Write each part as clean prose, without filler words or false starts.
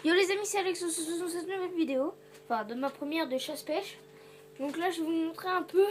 Yo les amis, c'est Alex sur cette nouvelle vidéo, enfin de ma première de chasse-pêche. Donc là je vais vous montrer un peu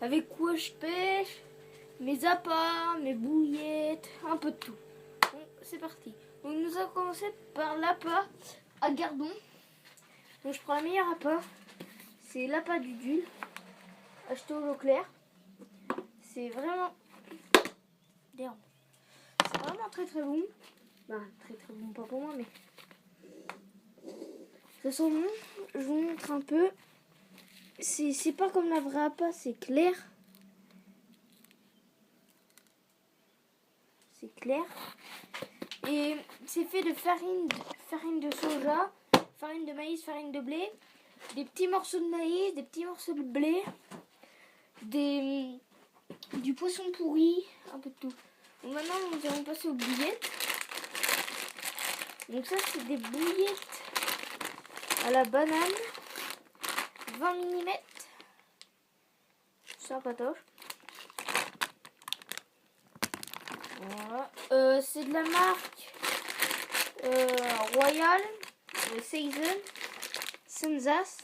avec quoi je pêche, mes appâts, mes bouillettes, un peu de tout. Bon, c'est parti. Donc nous allons commencer par l'appât à gardon. Donc je prends la meilleure appât, c'est l'appât du Dul, acheté au Leclerc. C'est vraiment très très bon. Bah très bon, pas pour moi mais... Ça sent bon, je vous montre un peu. C'est pas comme la vraie appât, c'est clair. C'est clair. Et c'est fait de farine de soja, farine de maïs, farine de blé, des petits morceaux de maïs, des petits morceaux de blé, du poisson pourri, un peu de tout. Donc maintenant, nous allons passer aux bouillettes. Donc ça, c'est des bouillettes à la banane, 20 mm. Ça patoche. Voilà. C'est de la marque Royal, Season, Senzas.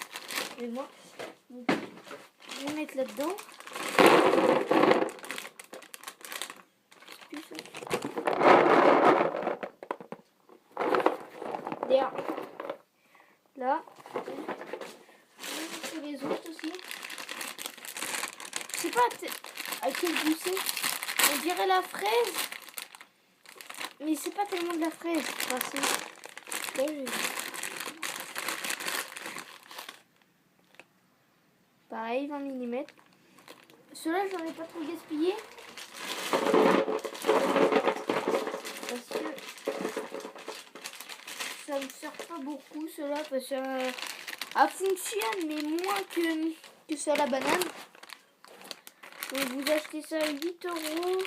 Et moi, je vais mettre là-dedans. D'ailleurs, là, c'est les autres aussi. Je sais pas à quel goût c'est. On dirait la fraise, mais c'est pas tellement de la fraise. Enfin, c'est... Pareil, 20 mm. Ceux-là, j'en ai pas trop gaspillé. Parce que ça me sert pas beaucoup, ceux-là, parce que ça fonctionne, mais moins que ça à la banane. Donc vous achetez ça à 8 €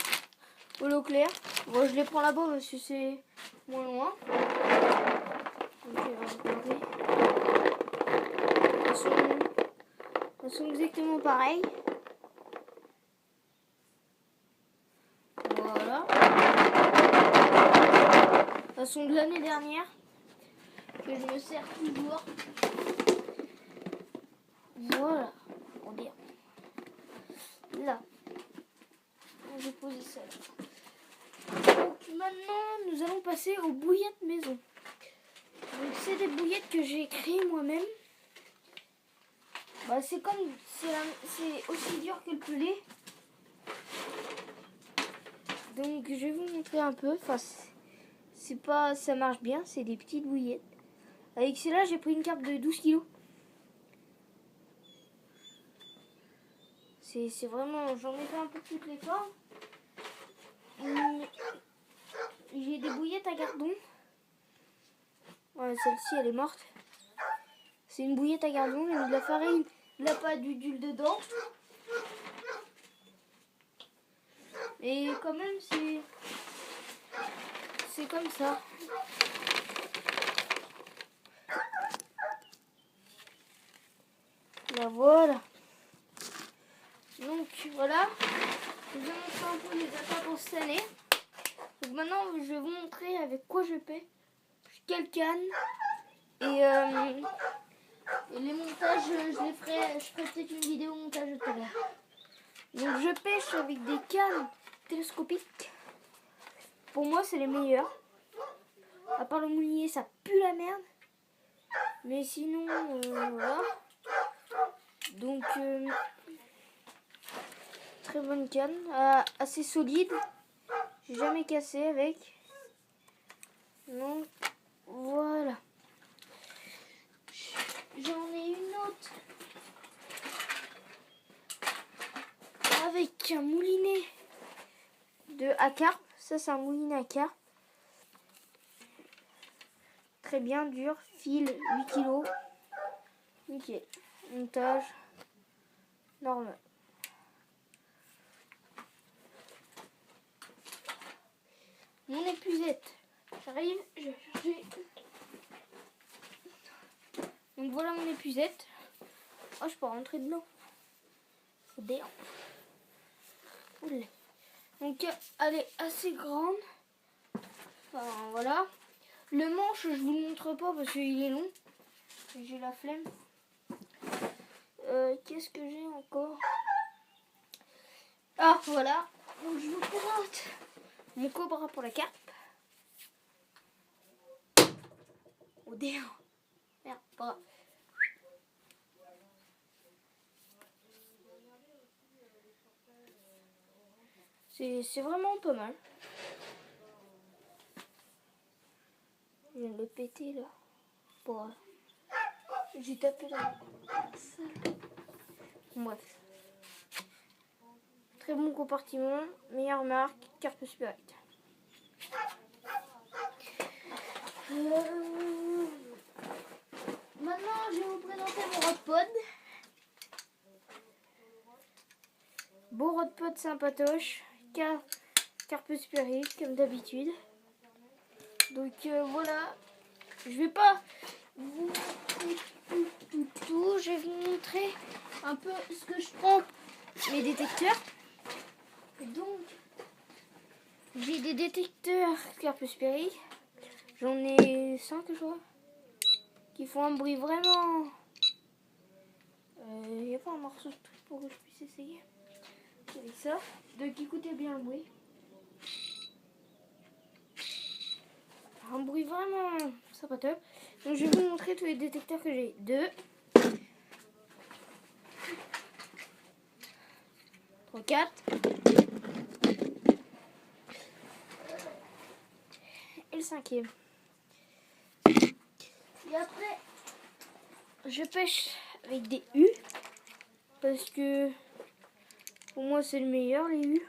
au Leclerc. Bon, je les prends là-bas parce que c'est moins loin. Donc, elles sont exactement pareilles. Voilà. Elles sont de l'année dernière. Que je me sers toujours. Voilà. Pour dire. Là. Je vais poser ça là. Donc maintenant, nous allons passer aux bouillettes maison. Donc c'est des bouillettes que j'ai créées moi-même. Bah, c'est aussi dur que le poulet. Donc je vais vous montrer un peu. Enfin, c'est pas, ça marche bien. C'est des petites bouillettes. Avec celle-là, j'ai pris une carpe de 12 kg. C'est vraiment, j'en ai fait un peu toutes les formes. J'ai des bouillettes à gardon. Voilà, celle-ci elle est morte. C'est une bouillette à gardon, j'ai mis de la farine, de la pâte, du Dul dedans. Et quand même c'est comme ça. Là voilà. Donc voilà. Je vais montrer un peu les appâts pour cette année. Donc maintenant je vais vous montrer avec quoi je pêche. Quelle canne. Et les montages, je ferai peut-être une vidéo montage tout à l'heure. Donc je pêche avec des cannes télescopiques. Pour moi c'est les meilleurs. À part le moulinet, ça pue la merde. Mais sinon, voilà. Donc très bonne canne, assez solide. J'ai jamais cassé avec. Donc voilà. J'en ai une autre avec un moulinet à carpe. Ça c'est un moulinet à carpe. Très bien dur, fil 8 kg. Nickel. Montage normal. Mon épuisette. J'arrive, je vais chercher. Donc voilà mon épuisette. Oh, je peux rentrer dedans. D'ailleurs. Donc elle est assez grande. Enfin, voilà. Le manche, je vous le montre pas parce qu'il est long. J'ai la flemme. Qu'est-ce que j'ai encore? Ah, voilà. Donc, je vous présente mon cobra pour la carpe. Oh, déo. Merde, pas grave. C'est vraiment pas mal. Je viens de le péter là. Bon, j'ai tapé dans la salle. Bref. Très bon compartiment. Meilleure marque. Carpe Spirit. Maintenant, je vais vous présenter mon Rodpod. Beau Rodpod sympatoche. Carpe Spirit, comme d'habitude. Donc voilà. Je vais pas vous montrer tout. Je vais vous montrer un peu ce que je prends. Mes détecteurs. Donc, j'ai des détecteurs Carpe Spirit. J'en ai 5, je crois. Qui font un bruit vraiment... Il n'y a pas un morceau de truc pour que je puisse essayer. Avec ça. Donc, écoutez bien le bruit. Un bruit vraiment sympathique. Donc, je vais vous montrer tous les détecteurs que j'ai. 2. 3, 4. Et le 5e. Et après, je pêche avec des U. Parce que pour moi, c'est le meilleur, les U.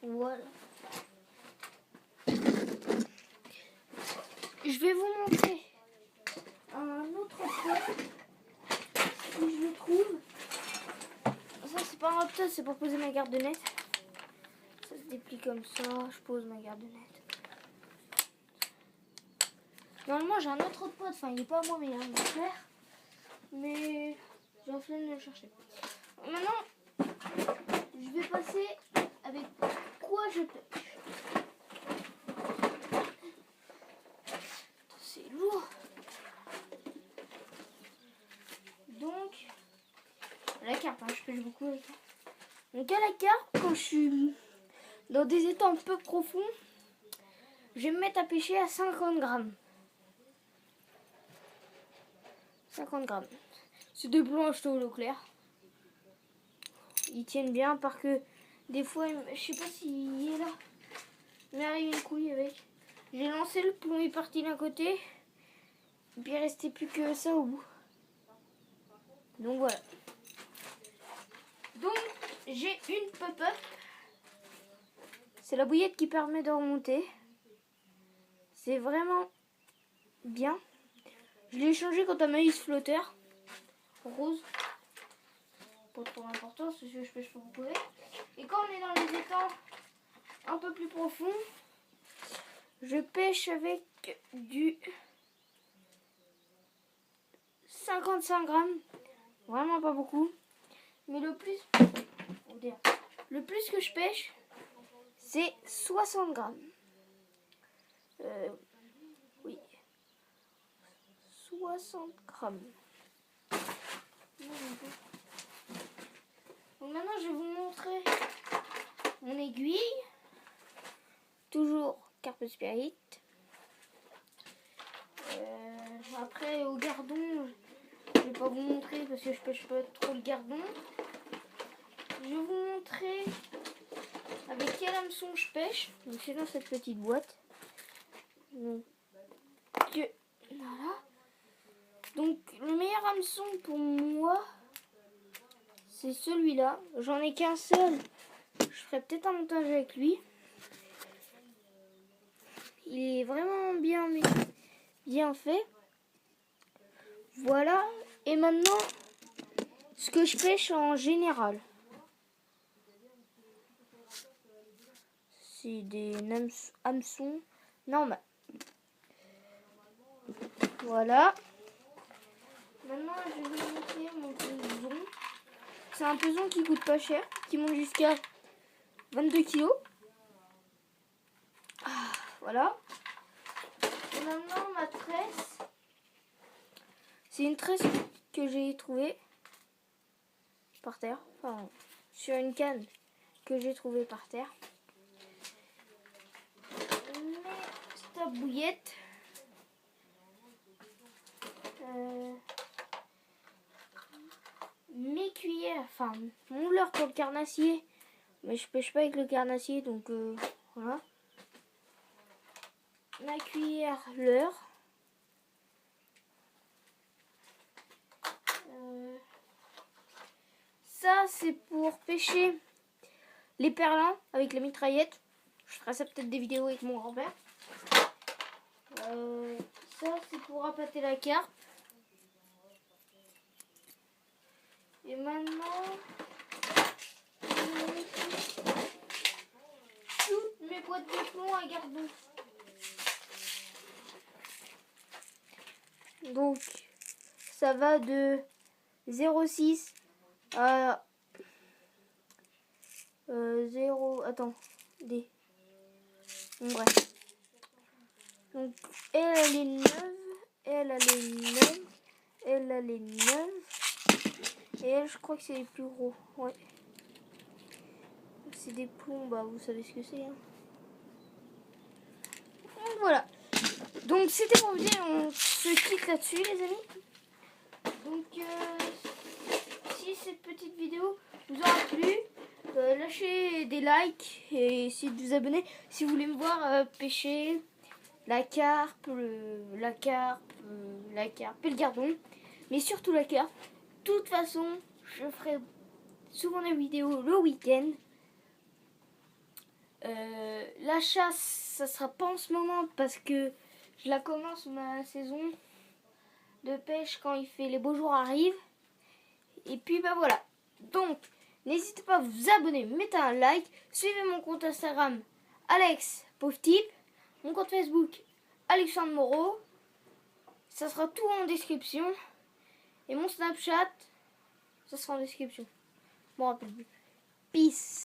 Voilà. Je vais vous montrer un autre point. Si je le trouve. Ça, c'est pas un raptor, c'est pour poser ma garde de net. Ça se déplie comme ça. Je pose ma garde de net. Normalement, j'ai un autre pot. Enfin, il n'est pas à moi, mais il est à mon frère. Mais j'ai la flemme de le chercher. Maintenant, je vais passer avec quoi je pêche. C'est lourd. Donc, la carpe, hein, je pêche beaucoup avec ça. Donc à la carpe, quand je suis dans des étangs peu profonds, je vais me mettre à pêcher à 50 grammes. 50 grammes. C'est des plans achetés au Leclerc. Ils tiennent bien parce que des fois, je sais pas s'il est là. Il m'est arrivé une couille avec. J'ai lancé le plomb est parti d'un côté. Et puis il restait plus que ça au bout. Donc voilà. Donc j'ai une pop-up. C'est la bouillette qui permet de remonter. C'est vraiment bien. Je l'ai changé quand un maïs flotteur. Rose. Pas trop important, c'est ce que je pêche pour vous poser. Et quand on est dans les étangs un peu plus profonds, je pêche avec du 55 grammes. Vraiment pas beaucoup. Mais le plus que je pêche, c'est 60 grammes. Oui. 60 grammes. Donc maintenant, je vais vous montrer mon aiguille. Toujours Carpe Spirit. Après, au gardon, je vais pas vous montrer parce que je pêche pas trop le gardon. Je vais vous montrer avec quel hameçon je pêche. Donc c'est dans cette petite boîte. Donc, voilà. Donc le meilleur hameçon pour moi, c'est celui-là. J'en ai qu'un seul. Je ferai peut-être un montage avec lui. Il est vraiment bien fait. Voilà. Et maintenant, ce que je pêche en général. C'est des hameçons normaux. Voilà. Maintenant, je vais vous montrer mon peson. C'est un peson qui coûte pas cher, qui monte jusqu'à 22 kg. Voilà. Et maintenant ma tresse. C'est une tresse que j'ai trouvée par terre. Enfin, sur une canne que j'ai trouvée par terre. Mes tabouillettes. Mes cuillères. Enfin, mon leurre pour le carnassier. Mais je pêche pas avec le carnassier, donc voilà. Ma cuillère leurre. Ça, c'est pour pêcher les perlins avec la mitraillette. Je ferai ça peut-être des vidéos avec mon grand-père. Ça, c'est pour appâter la carpe. Et maintenant, toutes mes boîtes de plomb à gardon. Donc, ça va de 0,6 à 0... Attends, D. Bon, bref. Donc, elle est neuve, elle est neuve, elle est neuve. Et elle, je crois que c'est les plus gros. Ouais. C'est des plombs, bah vous savez ce que c'est. Hein. Donc voilà. Donc c'était pour vous dire, on se quitte là-dessus les amis. Donc si cette petite vidéo vous aura plu, lâchez des likes et essayez de vous abonner si vous voulez me voir pêcher la carpe, la carpe et le gardon. Mais surtout la carpe. De toute façon, je ferai souvent des vidéos le week-end. La chasse, ça sera pas en ce moment parce que je la commence ma saison de pêche quand les beaux jours arrivent. Et puis bah voilà. Donc, n'hésitez pas à vous abonner, mettez un like, suivez mon compte Instagram Alex Pauvre Type, mon compte Facebook Alexandre Moreau. Ça sera tout en description. Et mon Snapchat, ça sera en description. Bon, rappelle plus. Peace.